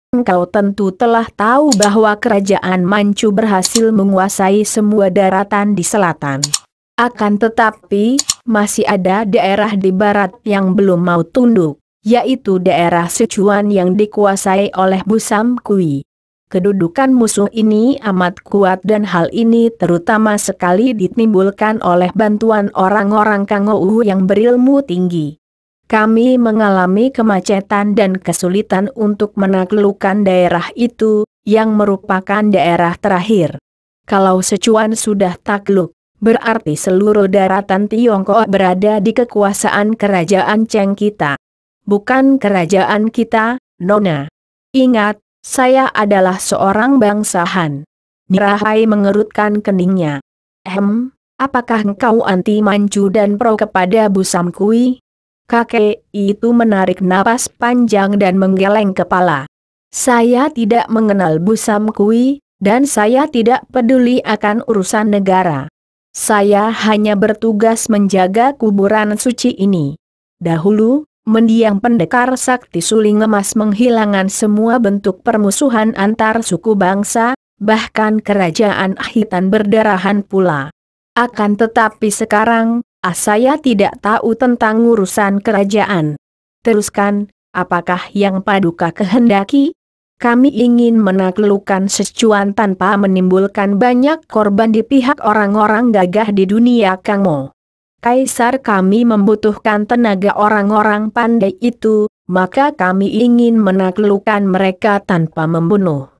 Engkau tentu telah tahu bahwa kerajaan Manchu berhasil menguasai semua daratan di selatan. Akan tetapi, masih ada daerah di barat yang belum mau tunduk, yaitu daerah Sichuan yang dikuasai oleh Busam Kui. Kedudukan musuh ini amat kuat dan hal ini terutama sekali ditimbulkan oleh bantuan orang-orang Kangou yang berilmu tinggi. Kami mengalami kemacetan dan kesulitan untuk menaklukkan daerah itu, yang merupakan daerah terakhir. Kalau Sichuan sudah takluk, berarti seluruh daratan Tiongkok berada di kekuasaan kerajaan Cheng kita. Bukan kerajaan kita, Nona. Ingat, saya adalah seorang bangsahan. Nirahai mengerutkan keningnya. Apakah engkau anti Manchu dan pro kepada Busam Kui? Kakek itu menarik napas panjang dan menggeleng kepala. Saya tidak mengenal Busam Kui, dan saya tidak peduli akan urusan negara. Saya hanya bertugas menjaga kuburan suci ini. Dahulu, mendiang pendekar sakti suling emas menghilangkan semua bentuk permusuhan antar suku bangsa, bahkan kerajaan Hitan berdarahan pula. Akan tetapi sekarang, saya tidak tahu tentang urusan kerajaan. Teruskan, apakah yang Paduka kehendaki? Kami ingin menaklukkan Sichuan tanpa menimbulkan banyak korban di pihak orang-orang gagah di dunia Kangmo. Kaisar kami membutuhkan tenaga orang-orang pandai itu, maka kami ingin menaklukkan mereka tanpa membunuh.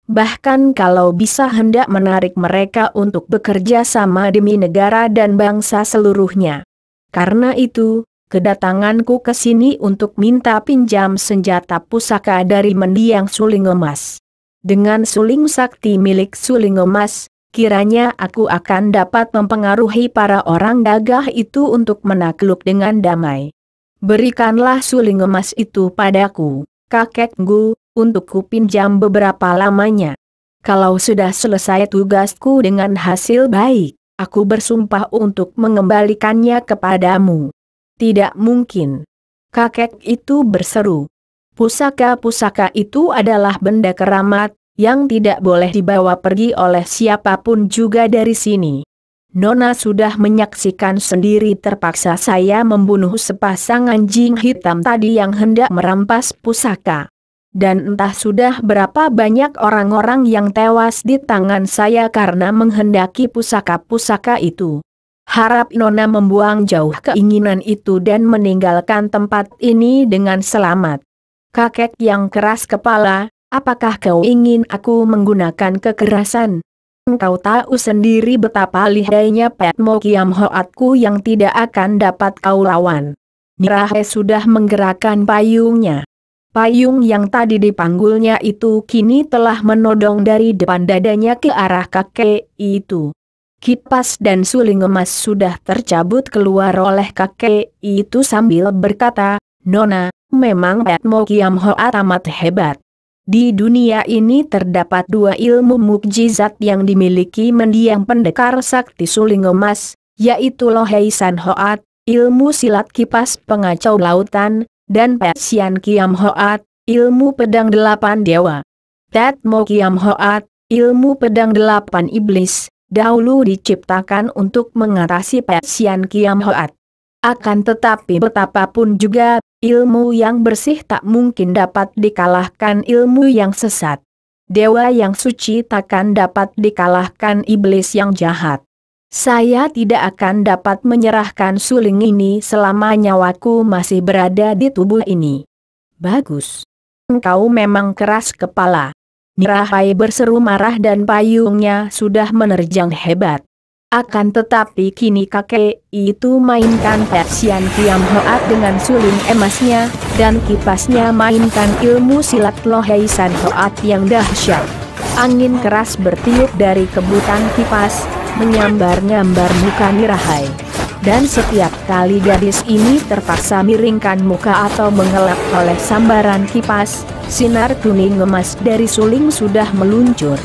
Bahkan kalau bisa hendak menarik mereka untuk bekerja sama demi negara dan bangsa seluruhnya. Karena itu, kedatanganku ke sini untuk minta pinjam senjata pusaka dari mendiang suling emas. Dengan suling sakti milik suling emas, kiranya aku akan dapat mempengaruhi para orang gagah itu untuk menakluk dengan damai. Berikanlah suling emas itu padaku, kakekku, untuk kupinjam beberapa lamanya. Kalau sudah selesai tugasku dengan hasil baik, aku bersumpah untuk mengembalikannya kepadamu. Tidak mungkin. Kakek itu berseru. Pusaka-pusaka itu adalah benda keramat, yang tidak boleh dibawa pergi oleh siapapun juga dari sini. Nona sudah menyaksikan sendiri terpaksa saya membunuh sepasang anjing hitam tadi yang hendak merampas pusaka. Dan entah sudah berapa banyak orang-orang yang tewas di tangan saya karena menghendaki pusaka-pusaka itu. Harap Nona membuang jauh keinginan itu dan meninggalkan tempat ini dengan selamat. Kakek yang keras kepala, apakah kau ingin aku menggunakan kekerasan? Engkau tahu sendiri betapa lihainya Patmo Kiam Hoatku yang tidak akan dapat kau lawan. Nirahai sudah menggerakkan payungnya. Payung yang tadi dipanggulnya itu kini telah menodong dari depan dadanya ke arah kakek itu. Kipas dan suling emas sudah tercabut keluar oleh kakek itu sambil berkata, Nona, memang Patmo Kiam Hoat amat hebat. Di dunia ini terdapat dua ilmu mukjizat yang dimiliki mendiang pendekar sakti suling emas, yaitu Lohei San Hoat, ilmu silat kipas pengacau lautan, dan Pasian Kiam Hoat, ilmu pedang delapan dewa. Patmo Kiam Hoat, ilmu pedang delapan iblis, dahulu diciptakan untuk mengatasi Pasian Kiam Hoat. Akan tetapi betapapun juga, ilmu yang bersih tak mungkin dapat dikalahkan ilmu yang sesat. Dewa yang suci takkan dapat dikalahkan iblis yang jahat. Saya tidak akan dapat menyerahkan suling ini selama nyawaku masih berada di tubuh ini. Bagus. Engkau memang keras kepala. Nirahai berseru marah dan payungnya sudah menerjang hebat. Akan tetapi kini kakek itu mainkan Pasian Kiam Hoat dengan suling emasnya, dan kipasnya mainkan ilmu silat Lohei San Hoat yang dahsyat. Angin keras bertiup dari kebutan kipas, menyambar-nyambar muka Nirahai. Dan setiap kali gadis ini terpaksa miringkan muka atau mengelak oleh sambaran kipas, sinar kuning emas dari suling sudah meluncur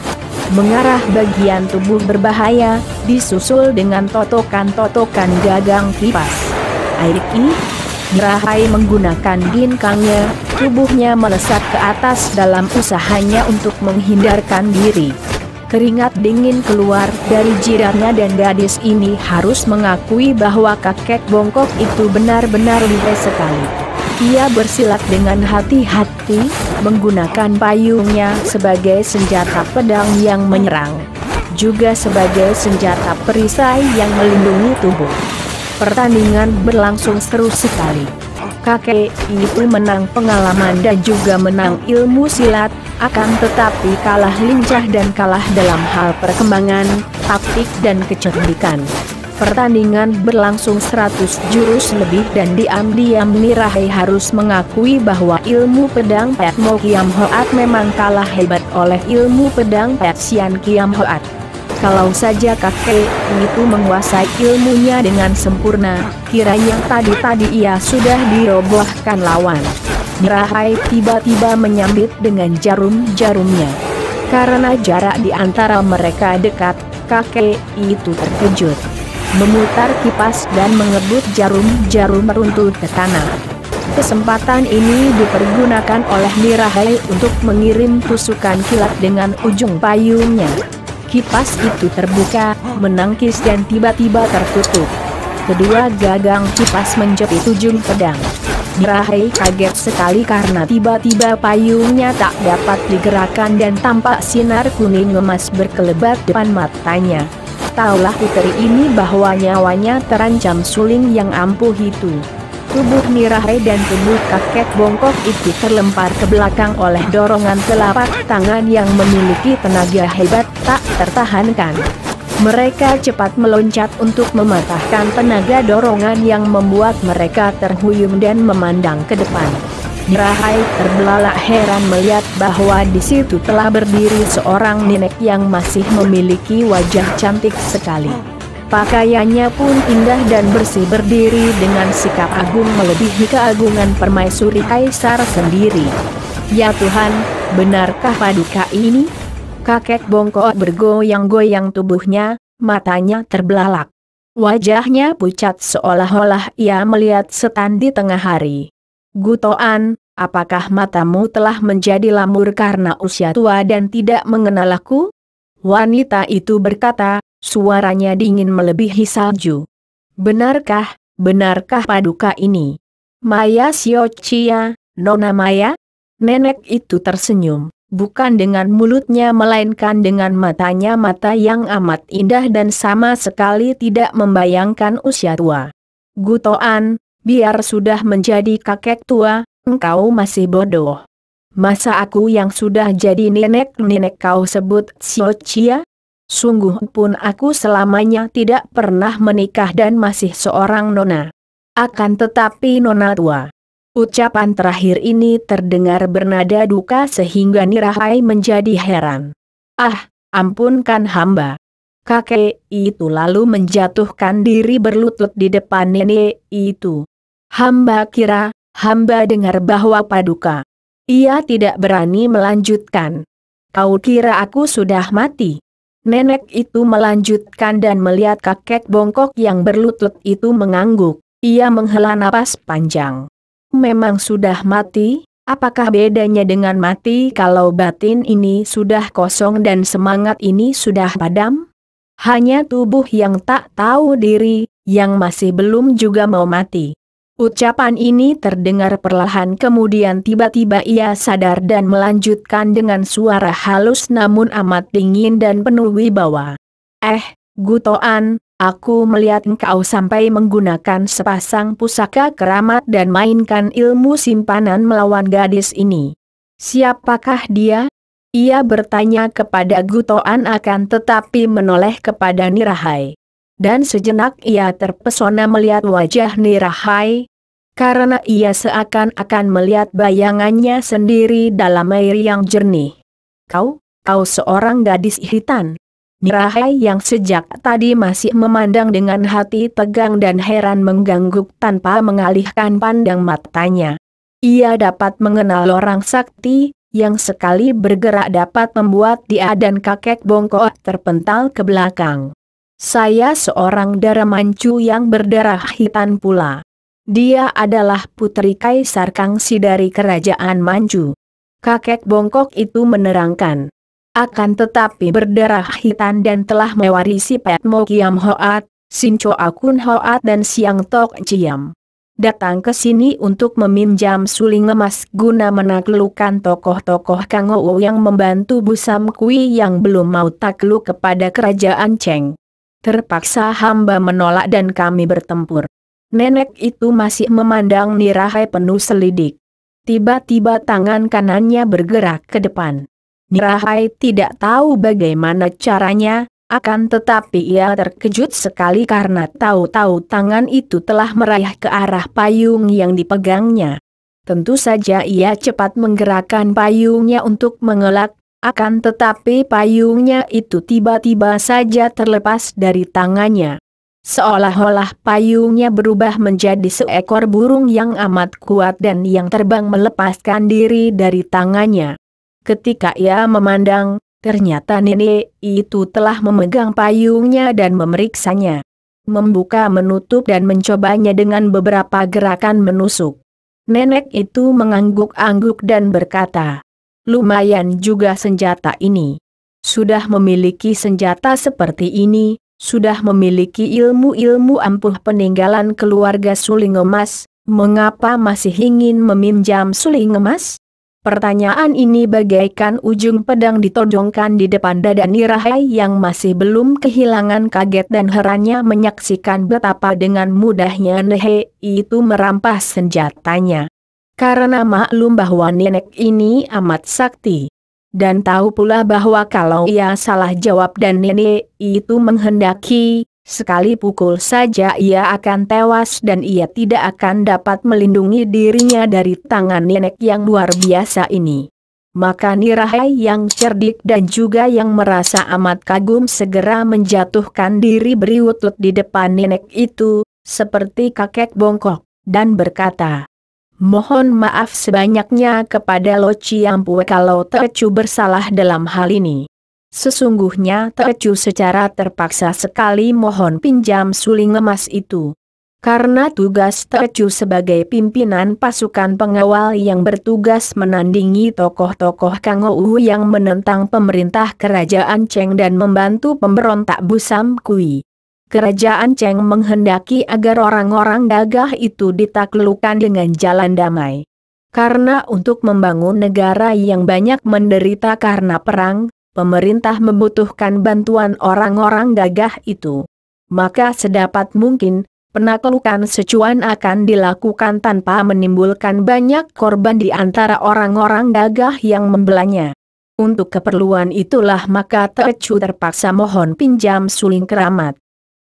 mengarah bagian tubuh berbahaya, disusul dengan totokan-totokan gagang kipas. Aiki, Nirahai menggunakan ginkangnya, tubuhnya melesat ke atas dalam usahanya untuk menghindarkan diri. Keringat dingin keluar dari jidatnya dan gadis ini harus mengakui bahwa kakek bongkok itu benar-benar lihai sekali. Ia bersilat dengan hati-hati, menggunakan payungnya sebagai senjata pedang yang menyerang, juga sebagai senjata perisai yang melindungi tubuh. Pertandingan berlangsung seru sekali. Kakek itu menang pengalaman dan juga menang ilmu silat, akan tetapi kalah lincah dan kalah dalam hal perkembangan, taktik dan kecerdikan. Pertandingan berlangsung 100 jurus lebih dan diam-diam Nirahai harus mengakui bahwa ilmu pedang Pet Mo Kiam Hoat memang kalah hebat oleh ilmu pedang Pet Sian Kiam Hoat. Kalau saja kakek itu menguasai ilmunya dengan sempurna, kiranya tadi ia sudah dirobohkan lawan. Nirahai tiba-tiba menyambit dengan jarum-jarumnya. Karena jarak di antara mereka dekat, kakek itu terkejut. Memutar kipas dan mengebut jarum-jarum runtuh ke tanah. Kesempatan ini dipergunakan oleh Nirahai untuk mengirim tusukan kilat dengan ujung payungnya. Kipas itu terbuka, menangkis dan tiba-tiba tertutup. Kedua gagang kipas menjepit ujung pedang. Nirahai kaget sekali karena tiba-tiba payungnya tak dapat digerakkan dan tampak sinar kuning emas berkelebat depan matanya. Taulah puteri ini bahwa nyawanya terancam suling yang ampuh itu. Tubuh Nirahai dan tubuh kakek bongkok itu terlempar ke belakang oleh dorongan telapak tangan yang memiliki tenaga hebat tak tertahankan. Mereka cepat meloncat untuk mematahkan tenaga dorongan yang membuat mereka terhuyung dan memandang ke depan. Nirahai terbelalak heran melihat bahwa di situ telah berdiri seorang nenek yang masih memiliki wajah cantik sekali. Pakaiannya pun indah dan bersih, berdiri dengan sikap agung melebihi keagungan permaisuri kaisar sendiri. Ya Tuhan, benarkah Paduka ini? Kakek bongkok bergoyang-goyang tubuhnya, matanya terbelalak. Wajahnya pucat seolah-olah ia melihat setan di tengah hari. Gutoan, apakah matamu telah menjadi lamur karena usia tua dan tidak mengenal aku? Wanita itu berkata, suaranya dingin melebihi salju. Benarkah Paduka ini? Maya Siochia, Nona Maya? Nenek itu tersenyum, bukan dengan mulutnya melainkan dengan matanya, mata yang amat indah dan sama sekali tidak membayangkan usia tua. Gutoan, biar sudah menjadi kakek tua, engkau masih bodoh. Masa aku yang sudah jadi nenek kau sebut Siochia? Sungguh pun aku selamanya tidak pernah menikah dan masih seorang nona. Akan tetapi nona tua. Ucapan terakhir ini terdengar bernada duka sehingga Nirahai menjadi heran. Ah, ampunkan hamba. Kakek itu lalu menjatuhkan diri berlutut di depan nenek itu. Hamba kira, hamba dengar bahwa Paduka. Ia tidak berani melanjutkan. Kau kira aku sudah mati? Nenek itu melanjutkan dan melihat kakek bongkok yang berlutut itu mengangguk. Ia menghela napas panjang. Memang sudah mati? Apakah bedanya dengan mati kalau batin ini sudah kosong dan semangat ini sudah padam? Hanya tubuh yang tak tahu diri, yang masih belum juga mau mati. Ucapan ini terdengar perlahan kemudian tiba-tiba ia sadar dan melanjutkan dengan suara halus namun amat dingin dan penuh wibawa. Gutoan, aku melihat engkau sampai menggunakan sepasang pusaka keramat dan mainkan ilmu simpanan melawan gadis ini. Siapakah dia? Ia bertanya kepada Gutoan akan tetapi menoleh kepada Nirahai. Dan sejenak ia terpesona melihat wajah Nirahai, karena ia seakan-akan melihat bayangannya sendiri dalam air yang jernih. Kau seorang gadis hitan. Nirahai yang sejak tadi masih memandang dengan hati tegang dan heran mengangguk tanpa mengalihkan pandang matanya. Ia dapat mengenal orang sakti, yang sekali bergerak dapat membuat dia dan kakek bongkok terpental ke belakang. Saya seorang dara mancu yang berdarah hitam pula. Dia adalah putri Kaisar Kangxi dari kerajaan Manchu. Kakek bongkok itu menerangkan. Akan tetapi berdarah hitam dan telah mewarisi Pat Mo Kiam Hoat, Sin Choa Kun Hoat dan Siang Tok Ciam. Datang ke sini untuk meminjam suling emas guna menaklukkan tokoh-tokoh Kangou yang membantu Busam Kui yang belum mau takluk kepada kerajaan Cheng. Terpaksa hamba menolak dan kami bertempur. Nenek itu masih memandang Nirahai penuh selidik. Tiba-tiba tangan kanannya bergerak ke depan. Nirahai tidak tahu bagaimana caranya, akan tetapi ia terkejut sekali karena tahu-tahu tangan itu telah meraih ke arah payung yang dipegangnya. Tentu saja ia cepat menggerakkan payungnya untuk mengelak, akan tetapi payungnya itu tiba-tiba saja terlepas dari tangannya. Seolah-olah payungnya berubah menjadi seekor burung yang amat kuat dan yang terbang melepaskan diri dari tangannya. Ketika ia memandang, ternyata nenek itu telah memegang payungnya dan memeriksanya. Membuka, menutup dan mencobanya dengan beberapa gerakan menusuk. Nenek itu mengangguk-angguk dan berkata, "Lumayan juga senjata ini. Sudah memiliki senjata seperti ini, sudah memiliki ilmu-ilmu ampuh peninggalan keluarga suling emas, mengapa masih ingin meminjam suling emas?" Pertanyaan ini bagaikan ujung pedang ditodongkan di depan dada Nirahai yang masih belum kehilangan kaget dan herannya menyaksikan betapa dengan mudahnya nenek itu merampas senjatanya. Karena maklum bahwa nenek ini amat sakti. Dan tahu pula bahwa kalau ia salah jawab dan nenek itu menghendaki, sekali pukul saja ia akan tewas dan ia tidak akan dapat melindungi dirinya dari tangan nenek yang luar biasa ini. Maka Nirahai yang cerdik dan juga yang merasa amat kagum segera menjatuhkan diri berlutut di depan nenek itu, seperti kakek bongkok, dan berkata, "Mohon maaf sebanyaknya kepada Lo Ciampu kalau Tecu bersalah dalam hal ini. Sesungguhnya Tecu secara terpaksa sekali mohon pinjam suling emas itu. Karena tugas Tecu sebagai pimpinan pasukan pengawal yang bertugas menandingi tokoh-tokoh Kangou yang menentang pemerintah kerajaan Cheng dan membantu pemberontak Busam Kui. Kerajaan Cheng menghendaki agar orang-orang gagah itu ditaklukkan dengan jalan damai. Karena untuk membangun negara yang banyak menderita karena perang, pemerintah membutuhkan bantuan orang-orang gagah itu. Maka sedapat mungkin, penaklukan secuan akan dilakukan tanpa menimbulkan banyak korban di antara orang-orang gagah yang membelanya. Untuk keperluan itulah maka Tecu terpaksa mohon pinjam suling keramat.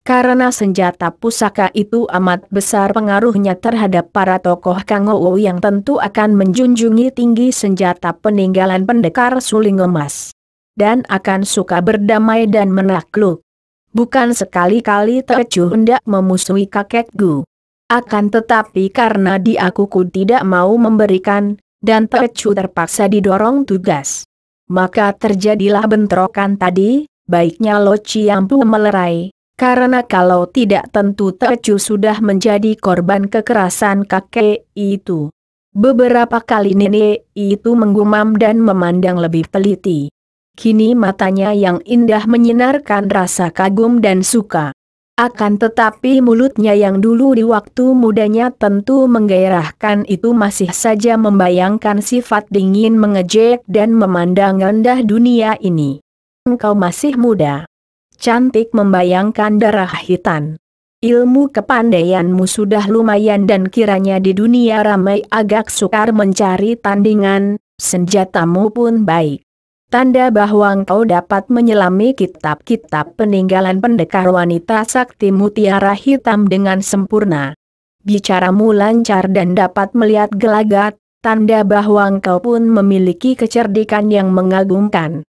Karena senjata pusaka itu amat besar pengaruhnya terhadap para tokoh Kangou yang tentu akan menjunjungi tinggi senjata peninggalan pendekar suling emas. Dan akan suka berdamai dan menakluk. Bukan sekali-kali Tecu hendak memusuhi kakek Gu. Akan tetapi karena Diakuku tidak mau memberikan, dan Tecu terpaksa didorong tugas. Maka terjadilah bentrokan tadi, baiknya Lo Ciampu melerai. Karena kalau tidak tentu Tecu sudah menjadi korban kekerasan kakek itu. Beberapa kali nenek itu menggumam dan memandang lebih teliti. Kini matanya yang indah menyinarkan rasa kagum dan suka. Akan tetapi mulutnya yang dulu di waktu mudanya tentu menggairahkan itu masih saja membayangkan sifat dingin mengejek dan memandang rendah dunia ini. "Engkau masih muda. Cantik membayangkan darah hitam. Ilmu kepandaianmu sudah lumayan dan kiranya di dunia ramai agak sukar mencari tandingan, senjatamu pun baik. Tanda bahwa engkau dapat menyelami kitab-kitab peninggalan pendekar wanita sakti mutiara hitam dengan sempurna. Bicaramu lancar dan dapat melihat gelagat, tanda bahwa engkau pun memiliki kecerdikan yang mengagumkan.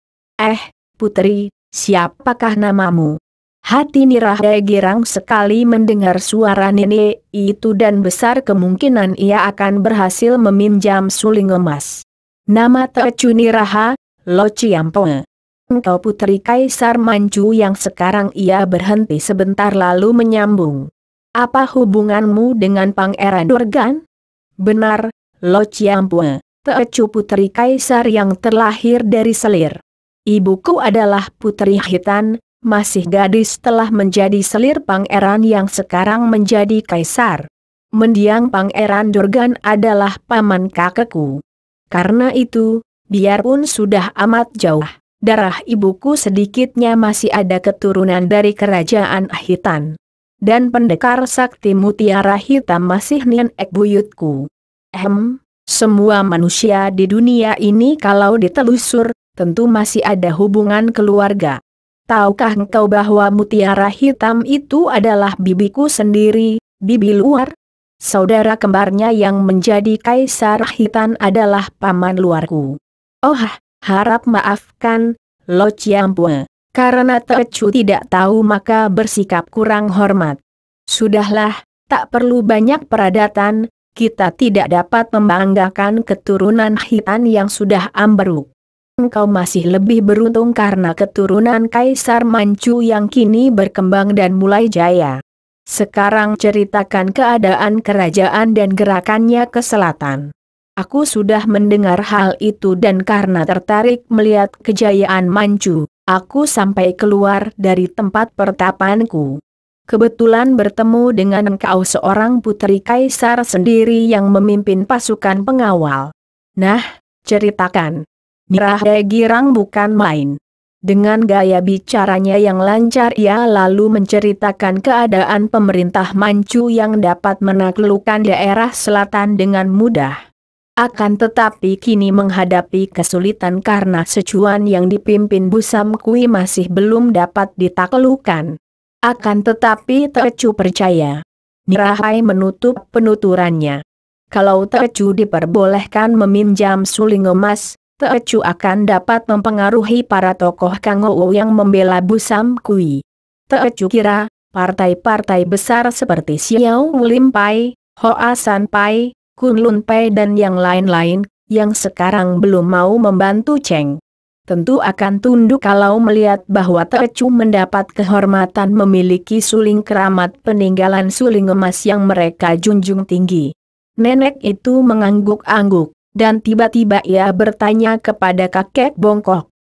Putri, siapakah namamu?" Hati Nirahai girang sekali mendengar suara nenek itu dan besar kemungkinan ia akan berhasil meminjam suling emas. "Nama Tecu Niraha, Lo Ciampu. Engkau putri Kaisar Manchu." Yang sekarang ia berhenti sebentar lalu menyambung. Apa hubunganmu dengan Pangeran Durgan? Benar, Lo Ciampue, Teocu putri kaisar yang terlahir dari selir. Ibuku adalah Putri Hitan, masih gadis telah menjadi selir pangeran yang sekarang menjadi kaisar. Mendiang Pangeran Durgan adalah paman kakekku. Karena itu, biarpun sudah amat jauh, darah ibuku sedikitnya masih ada keturunan dari kerajaan Hitan. Dan pendekar sakti mutiara hitam masih nenek buyutku. Semua manusia di dunia ini kalau ditelusur, tentu masih ada hubungan keluarga. Tahukah engkau bahwa mutiara hitam itu adalah bibiku sendiri, bibi luar? Saudara kembarnya yang menjadi kaisar Hitan adalah paman luarku. Oh, harap maafkan, Lo Ciampue, karena Teocu tidak tahu maka bersikap kurang hormat. Sudahlah, tak perlu banyak peradatan, kita tidak dapat membanggakan keturunan Hitan yang sudah ambruk. Engkau masih lebih beruntung karena keturunan Kaisar Manchu yang kini berkembang dan mulai jaya. Sekarang ceritakan keadaan kerajaan dan gerakannya ke selatan. Aku sudah mendengar hal itu dan karena tertarik melihat kejayaan Manchu, aku sampai keluar dari tempat pertapanku. Kebetulan bertemu dengan engkau seorang putri kaisar sendiri yang memimpin pasukan pengawal. Nah, ceritakan. Nirahai girang bukan main. Dengan gaya bicaranya yang lancar ia lalu menceritakan keadaan pemerintah Manchu yang dapat menaklukkan daerah selatan dengan mudah. Akan tetapi kini menghadapi kesulitan karena secuan yang dipimpin Busam Kui masih belum dapat ditaklukkan. Akan tetapi Teocu percaya. Nirahai menutup penuturannya. Kalau Teocu diperbolehkan meminjam suling emas, Teocu akan dapat mempengaruhi para tokoh Kangou yang membela Busam Kui. Teocu kira, partai-partai besar seperti Xiao Lim Pai, Hoa San Pai, Kunlun Pai dan yang lain-lain, yang sekarang belum mau membantu Cheng, tentu akan tunduk kalau melihat bahwa Teocu mendapat kehormatan memiliki suling keramat peninggalan suling emas yang mereka junjung tinggi. Nenek itu mengangguk-angguk. Dan tiba-tiba ia bertanya kepada kakek bongkok.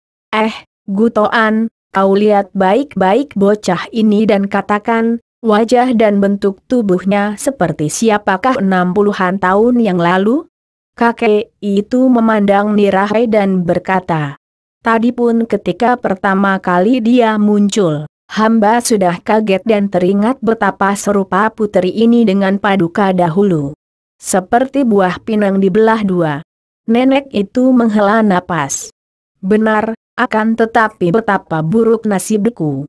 Gutoan, kau lihat baik-baik bocah ini dan katakan, wajah dan bentuk tubuhnya seperti siapakah 60-an tahun yang lalu? Kakek itu memandang Nirahai dan berkata, tadi pun ketika pertama kali dia muncul, hamba sudah kaget dan teringat betapa serupa putri ini dengan Paduka dahulu. Seperti buah pinang dibelah dua. Nenek itu menghela napas. Benar, akan tetapi betapa buruk nasibku.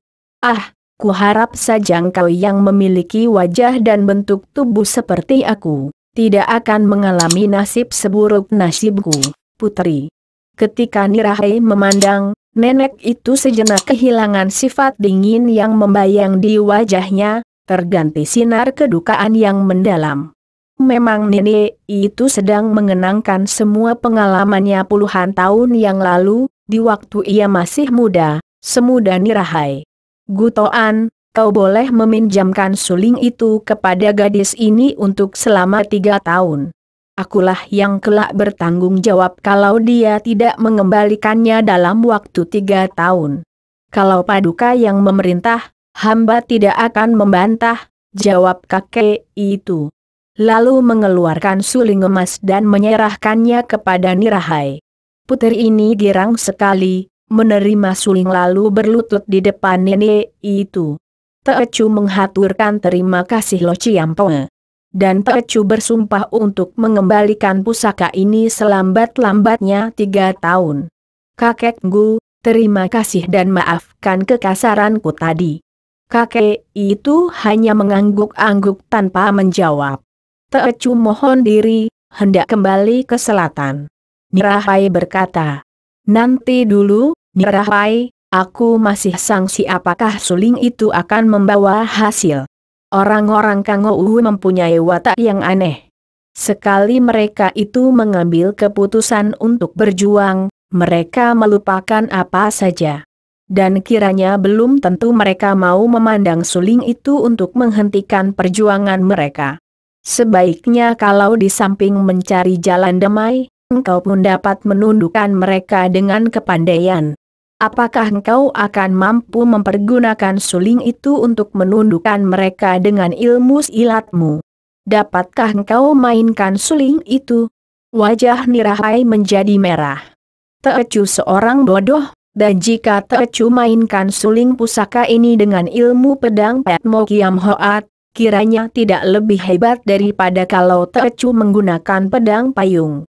Kuharap saja engkau yang memiliki wajah dan bentuk tubuh seperti aku, tidak akan mengalami nasib seburuk nasibku, putri. Ketika Nirahai memandang, nenek itu sejenak kehilangan sifat dingin yang membayang di wajahnya, terganti sinar kedukaan yang mendalam. Memang nenek itu sedang mengenangkan semua pengalamannya puluhan tahun yang lalu, di waktu ia masih muda, semuda Nirahai. Gutoan, kau boleh meminjamkan suling itu kepada gadis ini untuk selama 3 tahun. Akulah yang kelak bertanggung jawab kalau dia tidak mengembalikannya dalam waktu 3 tahun. Kalau Paduka yang memerintah, hamba tidak akan membantah, jawab kakek itu. Lalu mengeluarkan suling emas dan menyerahkannya kepada Nirahai. Putri ini girang sekali, menerima suling lalu berlutut di depan nenek itu. Teocu menghaturkan terima kasih Lo Ciampue. Dan Teocu bersumpah untuk mengembalikan pusaka ini selambat-lambatnya 3 tahun. Kakek Gu, terima kasih dan maafkan kekasaranku tadi. Kakek itu hanya mengangguk-angguk tanpa menjawab. Teocu mohon diri, hendak kembali ke selatan. Nirahai berkata, nanti dulu, Nirahai, aku masih sangsi apakah suling itu akan membawa hasil. Orang-orang Kangou mempunyai watak yang aneh. Sekali mereka itu mengambil keputusan untuk berjuang, mereka melupakan apa saja. dan kiranya belum tentu mereka mau memandang suling itu untuk menghentikan perjuangan mereka. Sebaiknya kalau di samping mencari jalan damai, engkau pun dapat menundukkan mereka dengan kepandaian. Apakah engkau akan mampu mempergunakan suling itu untuk menundukkan mereka dengan ilmu silatmu? Dapatkah engkau mainkan suling itu? Wajah Nirahai menjadi merah. Teocu seorang bodoh, dan jika Teocu mainkan suling pusaka ini dengan ilmu pedang Patmo Kiam Hoat, kiranya tidak lebih hebat daripada kalau Teocu menggunakan pedang payung.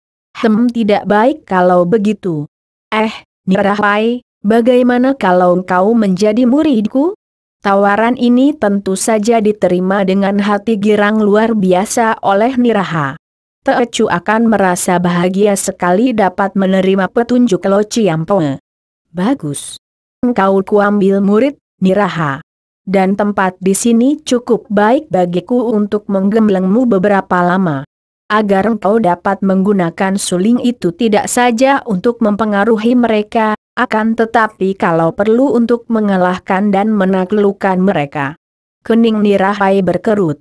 Tidak baik kalau begitu. Nirahai, bagaimana kalau engkau menjadi muridku? Tawaran ini tentu saja diterima dengan hati girang luar biasa oleh Niraha. Teocu akan merasa bahagia sekali dapat menerima petunjuk Lo Ciampoe. Bagus. Engkau kuambil murid, Niraha. Dan tempat di sini cukup baik bagiku untuk menggemblengmu beberapa lama. Agar engkau dapat menggunakan suling itu tidak saja untuk mempengaruhi mereka, akan tetapi kalau perlu untuk mengalahkan dan menaklukkan mereka. Kening Nirahai berkerut.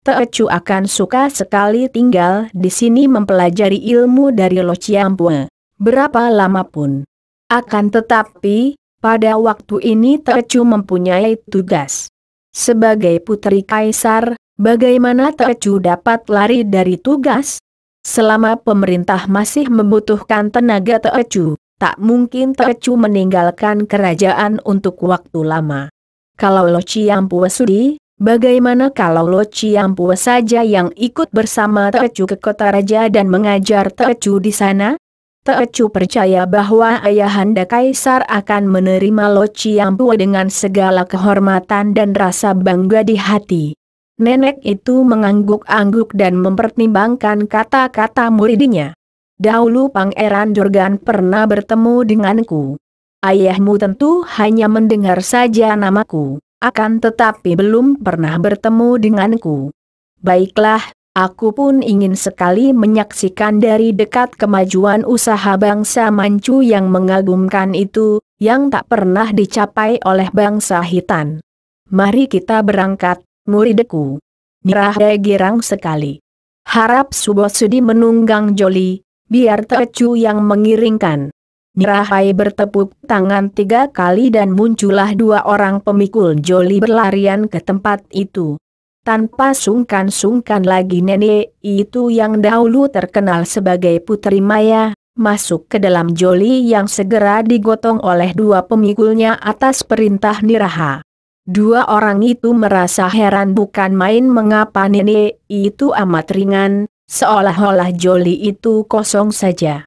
Teocu akan suka sekali tinggal di sini mempelajari ilmu dari Lo Ciampoe. Berapa lama pun. Akan tetapi, pada waktu ini Teocu mempunyai tugas. Sebagai putri kaisar, bagaimana Teocu dapat lari dari tugas? Selama pemerintah masih membutuhkan tenaga Teocu, tak mungkin Teocu meninggalkan kerajaan untuk waktu lama. Kalau Lo Ciampoe sudi, bagaimana kalau Lo Ciampoe saja yang ikut bersama Teocu ke kota raja dan mengajar Teocu di sana? Teocu percaya bahwa ayahanda kaisar akan menerima Lo Ciampoe dengan segala kehormatan dan rasa bangga di hati. Nenek itu mengangguk-angguk dan mempertimbangkan kata-kata muridnya. Dahulu Pangeran Jorgan pernah bertemu denganku. Ayahmu tentu hanya mendengar saja namaku, akan tetapi belum pernah bertemu denganku. Baiklah, aku pun ingin sekali menyaksikan dari dekat kemajuan usaha bangsa Manchu yang mengagumkan itu, yang tak pernah dicapai oleh bangsa Hitan. Mari kita berangkat, muridku. Nirahai girang sekali. Harap Subo sudi menunggang Joli, biar Teocu yang mengiringkan. Nirahai bertepuk tangan 3 kali dan muncullah 2 orang pemikul Joli berlarian ke tempat itu. Tanpa sungkan-sungkan lagi nenek itu yang dahulu terkenal sebagai Putri Maya, masuk ke dalam Joli yang segera digotong oleh 2 pemikulnya atas perintah Niraha. 2 orang itu merasa heran bukan main mengapa nenek itu amat ringan, seolah-olah Joli itu kosong saja.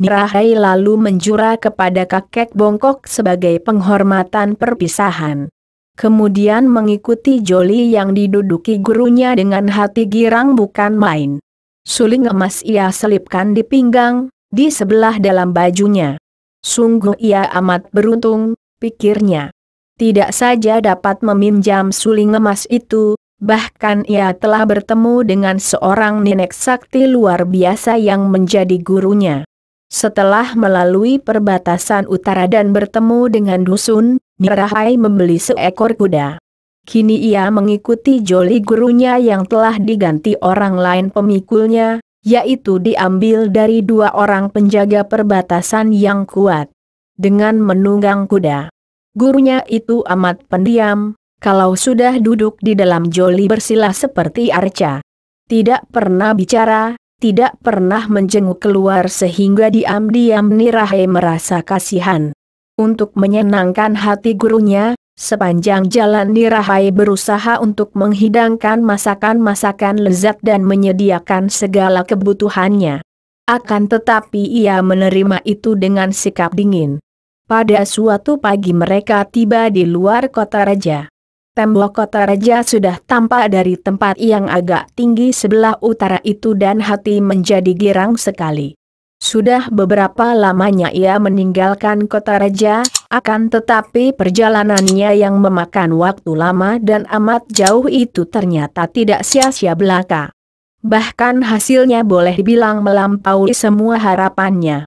Nirahai lalu menjura kepada kakek bongkok sebagai penghormatan perpisahan. Kemudian mengikuti Joli yang diduduki gurunya dengan hati girang bukan main. Suling emas ia selipkan di pinggang, di sebelah dalam bajunya. Sungguh ia amat beruntung, pikirnya. Tidak saja dapat meminjam suling emas itu, bahkan ia telah bertemu dengan seorang nenek sakti luar biasa yang menjadi gurunya. Setelah melalui perbatasan utara dan bertemu dengan dusun, Nirahai membeli seekor kuda. Kini ia mengikuti Joli gurunya yang telah diganti orang lain pemikulnya, yaitu diambil dari 2 orang penjaga perbatasan yang kuat. Dengan menunggang kuda, gurunya itu amat pendiam, kalau sudah duduk di dalam Joli bersila seperti arca. Tidak pernah bicara, tidak pernah menjenguk keluar sehingga diam-diam Nirahai merasa kasihan. Untuk menyenangkan hati gurunya, sepanjang jalan Nirahai berusaha untuk menghidangkan masakan-masakan lezat dan menyediakan segala kebutuhannya. Akan tetapi ia menerima itu dengan sikap dingin. Pada suatu pagi mereka tiba di luar kota raja. Tembok kota raja sudah tampak dari tempat yang agak tinggi sebelah utara itu dan hati menjadi girang sekali. Sudah beberapa lamanya ia meninggalkan kota raja, akan tetapi perjalanannya yang memakan waktu lama dan amat jauh itu ternyata tidak sia-sia belaka. Bahkan hasilnya boleh dibilang melampaui semua harapannya.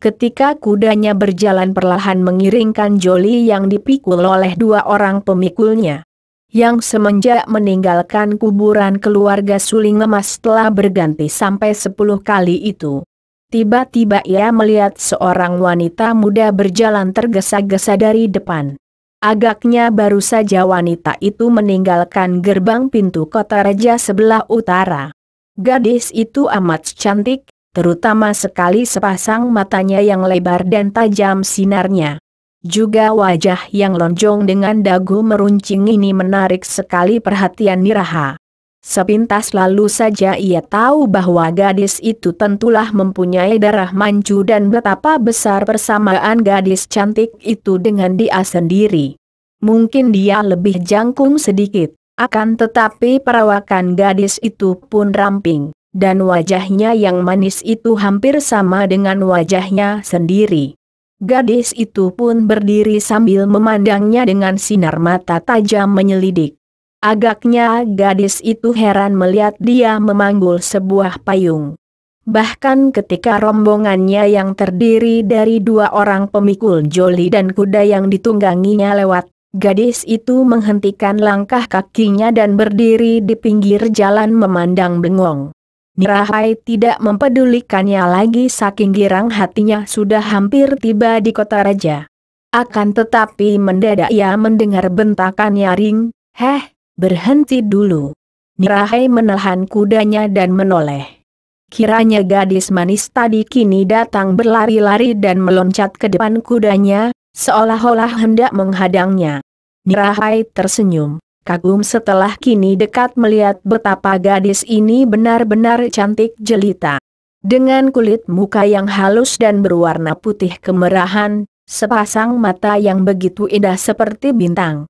Ketika kudanya berjalan perlahan mengiringkan Joli yang dipikul oleh dua orang pemikulnya, yang semenjak meninggalkan kuburan keluarga Suling Emas telah berganti sampai 10 kali itu. Tiba-tiba ia melihat seorang wanita muda berjalan tergesa-gesa dari depan. Agaknya baru saja wanita itu meninggalkan gerbang pintu kota raja sebelah utara. Gadis itu amat cantik, terutama sekali sepasang matanya yang lebar dan tajam sinarnya. Juga wajah yang lonjong dengan dagu meruncing ini menarik sekali perhatian Niraha. Sepintas lalu saja ia tahu bahwa gadis itu tentulah mempunyai darah Manchu dan betapa besar persamaan gadis cantik itu dengan dia sendiri. Mungkin dia lebih jangkung sedikit, akan tetapi perawakan gadis itu pun ramping, dan wajahnya yang manis itu hampir sama dengan wajahnya sendiri. Gadis itu pun berdiri sambil memandangnya dengan sinar mata tajam menyelidik. Agaknya gadis itu heran melihat dia memanggul sebuah payung. Bahkan ketika rombongannya yang terdiri dari dua orang pemikul Joli dan kuda yang ditungganginya lewat, gadis itu menghentikan langkah kakinya dan berdiri di pinggir jalan memandang bengong. Nirahai tidak mempedulikannya lagi saking girang hatinya sudah hampir tiba di kota raja. Akan tetapi mendadak ia mendengar bentakan nyaring, "Heh, berhenti dulu." Nirahai menahan kudanya dan menoleh. Kiranya gadis manis tadi kini datang berlari-lari dan meloncat ke depan kudanya, seolah-olah hendak menghadangnya. Nirahai tersenyum, kagum setelah kini dekat melihat betapa gadis ini benar-benar cantik jelita. Dengan kulit muka yang halus dan berwarna putih kemerahan, sepasang mata yang begitu indah seperti bintang.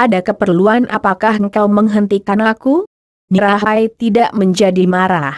Ada keperluan apakah engkau menghentikan aku?" Nirahai tidak menjadi marah.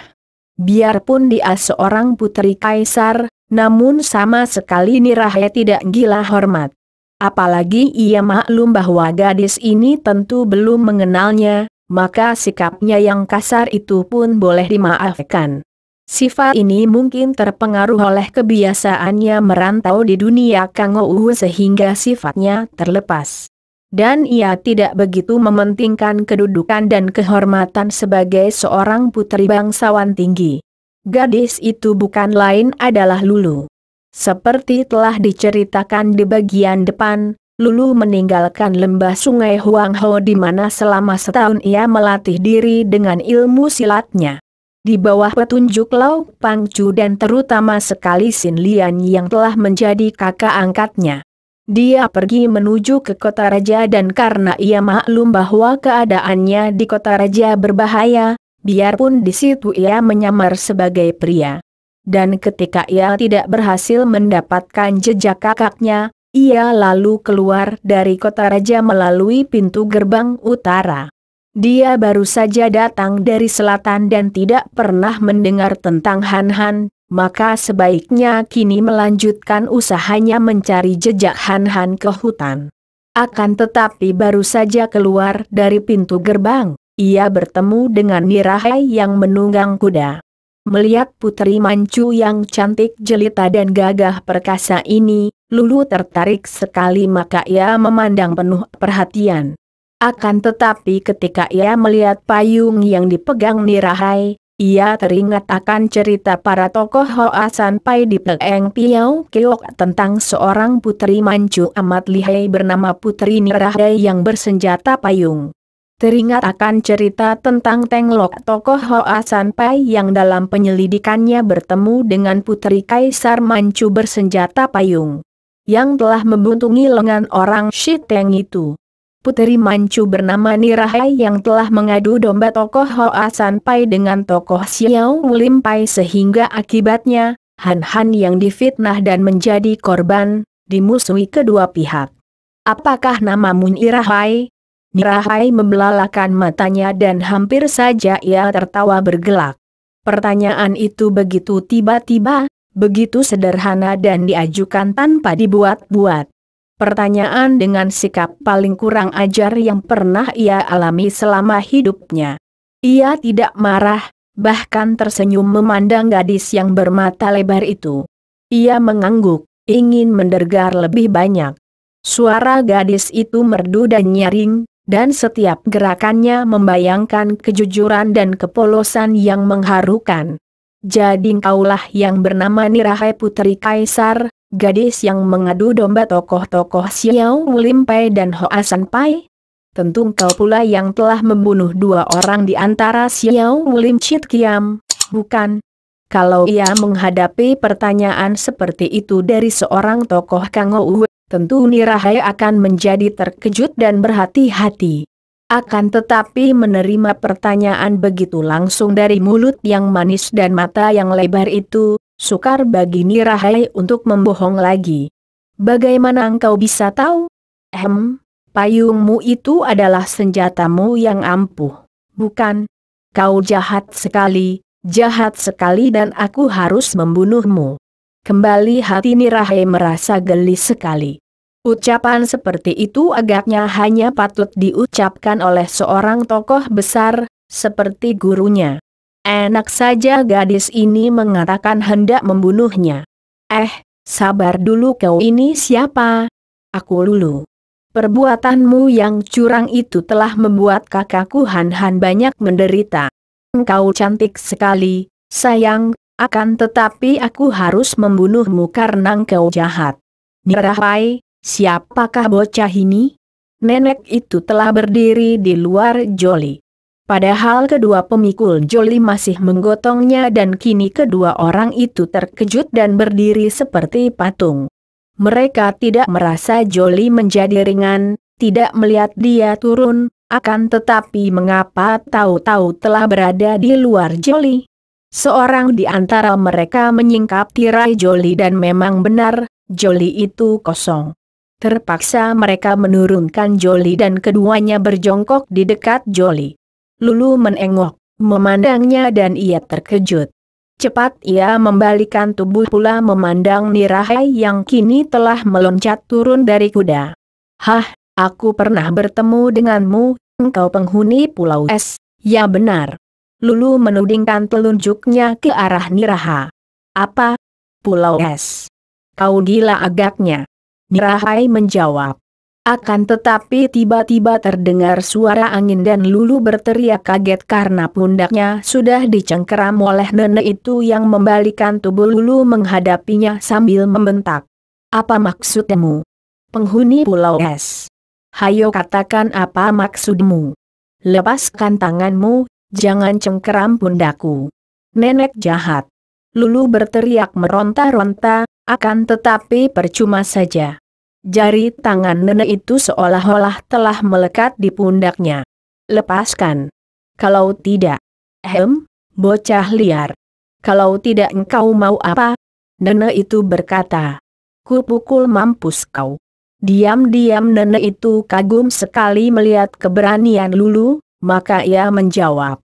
Biarpun dia seorang putri kaisar, namun sama sekali Nirahai tidak gila hormat. Apalagi ia maklum bahwa gadis ini tentu belum mengenalnya, maka sikapnya yang kasar itu pun boleh dimaafkan. Sifat ini mungkin terpengaruh oleh kebiasaannya merantau di dunia Kangou sehingga sifatnya terlepas. Dan ia tidak begitu mementingkan kedudukan dan kehormatan sebagai seorang putri bangsawan tinggi. Gadis itu bukan lain adalah Lulu. Seperti telah diceritakan di bagian depan, Lulu meninggalkan lembah sungai Huangho di mana selama setahun ia melatih diri dengan ilmu silatnya. Di bawah petunjuk Lau Pangcu dan terutama sekali Sin Lian yang telah menjadi kakak angkatnya. Dia pergi menuju ke kota raja dan karena ia maklum bahwa keadaannya di kota raja berbahaya, biarpun di situ ia menyamar sebagai pria. Dan ketika ia tidak berhasil mendapatkan jejak kakaknya, ia lalu keluar dari kota raja melalui pintu gerbang utara. Dia baru saja datang dari selatan dan tidak pernah mendengar tentang Han Han. Maka sebaiknya kini melanjutkan usahanya mencari jejak Han Han ke hutan. Akan tetapi baru saja keluar dari pintu gerbang, ia bertemu dengan Nirahai yang menunggang kuda. Melihat putri Manchu yang cantik jelita dan gagah perkasa ini, Lulu tertarik sekali maka ia memandang penuh perhatian. Akan tetapi ketika ia melihat payung yang dipegang Nirahai, ia teringat akan cerita para tokoh Hoa Sanpai di Peng Piao Keok tentang seorang putri Manchu amat lihai bernama Putri Nirahai yang bersenjata payung. Teringat akan cerita tentang Teng Lok tokoh Hoa Sanpai yang dalam penyelidikannya bertemu dengan putri Kaisar Manchu bersenjata payung, yang telah membuntungi lengan orang Shiteng itu. Putri Manchu bernama Nirahai yang telah mengadu domba tokoh Hoa Sanpai dengan tokoh Xiao Limpai sehingga akibatnya, Han Han yang difitnah dan menjadi korban, dimusuhi kedua pihak. "Apakah namamu Nirahai?" Nirahai membelalakan matanya dan hampir saja ia tertawa bergelak. Pertanyaan itu begitu tiba-tiba, begitu sederhana dan diajukan tanpa dibuat-buat. Pertanyaan dengan sikap paling kurang ajar yang pernah ia alami selama hidupnya. Ia tidak marah, bahkan tersenyum memandang gadis yang bermata lebar itu. Ia mengangguk, ingin mendengar lebih banyak. Suara gadis itu merdu dan nyaring, dan setiap gerakannya membayangkan kejujuran dan kepolosan yang mengharukan. Jadi engkaulah yang bernama Nirahai Putri Kaisar, gadis yang mengadu domba tokoh-tokoh Xiao Lim Pai dan Hoa San Pai? Tentu engkau pula yang telah membunuh 2 orang di antara Xiao Lim Chit Kiam, bukan? Kalau ia menghadapi pertanyaan seperti itu dari seorang tokoh Kangou, tentu Nirahai akan menjadi terkejut dan berhati-hati. Akan tetapi menerima pertanyaan begitu langsung dari mulut yang manis dan mata yang lebar itu, sukar bagi Nirahai untuk membohong lagi. Bagaimana engkau bisa tahu? Payungmu itu adalah senjatamu yang ampuh, bukan? Kau jahat sekali dan aku harus membunuhmu. Kembali hati Nirahai merasa geli sekali. Ucapan seperti itu agaknya hanya patut diucapkan oleh seorang tokoh besar, seperti gurunya. Enak saja gadis ini mengatakan hendak membunuhnya. Sabar dulu, kau ini siapa? Aku Lulu. Perbuatanmu yang curang itu telah membuat kakakku Han banyak menderita. Engkau cantik sekali, sayang, akan tetapi aku harus membunuhmu karena engkau jahat. Nirahai, siapakah bocah ini? Nenek itu telah berdiri di luar Joli. Padahal kedua pemikul Joli masih menggotongnya dan kini kedua orang itu terkejut dan berdiri seperti patung. Mereka tidak merasa Joli menjadi ringan, tidak melihat dia turun, akan tetapi mengapa tahu-tahu telah berada di luar Joli. Seorang di antara mereka menyingkap tirai Joli dan memang benar, Joli itu kosong. Terpaksa mereka menurunkan Joli dan keduanya berjongkok di dekat Joli. Lulu menengok, memandangnya dan ia terkejut. Cepat ia membalikan tubuh pula memandang Nirahai yang kini telah meloncat turun dari kuda. Aku pernah bertemu denganmu, engkau penghuni Pulau Es. Ya benar. Lulu menudingkan telunjuknya ke arah Nirahai. Apa? Pulau Es? Kau gila agaknya. Nirahai menjawab. Akan tetapi tiba-tiba terdengar suara angin dan Lulu berteriak kaget karena pundaknya sudah dicengkeram oleh nenek itu yang membalikan tubuh. Lulu menghadapinya sambil membentak. Apa maksudmu? Penghuni Pulau Es. Hayo katakan apa maksudmu. Lepaskan tanganmu, jangan cengkeram pundakku. Nenek jahat. Lulu berteriak meronta-ronta, akan tetapi percuma saja. Jari tangan nenek itu seolah-olah telah melekat di pundaknya. Lepaskan. Kalau tidak. Bocah liar. Kalau tidak engkau mau apa? Nenek itu berkata. Kupukul mampus kau. Diam-diam nenek itu kagum sekali melihat keberanian Lulu, maka ia menjawab.